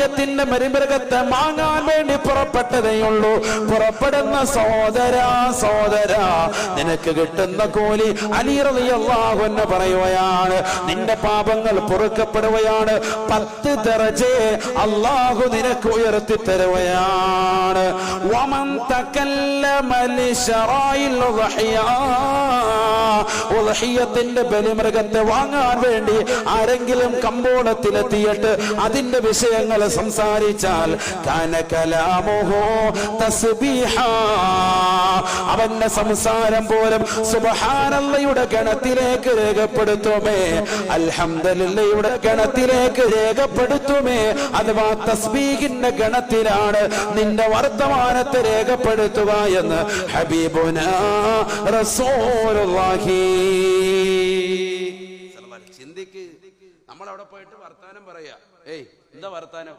ഉലഹിയത്തിന്റെ മരിമൃഗത്തെ വാങ്ങാൻ വേണ്ടി പുറപ്പെട്ടതേയുള്ളൂ. പുറപ്പെടുന്ന സോദരാ നിനക്ക് കിട്ടുന്ന കൂലി അലി റളിയല്ലാഹു അൻഹു പറയുകയാണ്, നിന്റെ പാപങ്ങൾ പൊറുക്കപ്പെടുകയാണ്, 10 ദറജ അല്ലാഹു നിനക്ക് ഉയർത്തി തരുകയാണ്. വമൻ തകല്ലമ ലിശറായിൽ ഉളഹിയത്തിന്റെ ബലിമൃഗത്തെ വാങ്ങാൻ വേണ്ടി ആരെങ്കിലും കമ്പോളത്തിലെത്തിയിട്ട് അതിന്റെ വിഷയങ്ങൾ സംസാരിച്ചാൽ കാന കലാമുഹു തസ്ബീഹ, അവന്റെ സംസാരം പോലും സുബ്ഹാനല്ലാഹയുടെ ഗണത്തിലേക്ക് രേഖപ്പെടുത്തുമേ, അൽഹംദുലില്ലാഹയുടെ ഗണത്തിലേക്ക് രേഖപ്പെടുത്തുമേ. അഥവാ തസ്ബീഹിന്റെ ഗണത്തിലാണ് നിന്റെ വർത്തമാനത്തെ രേഖപ്പെടുത്തുക എന്ന് ഹബീബുനാ റസൂലുള്ളാഹി. ചിന്തിക്ക്, നമ്മൾ അവിടെ പോയിട്ട് വർത്താനം പറയാ, എന്താ വർത്താനം?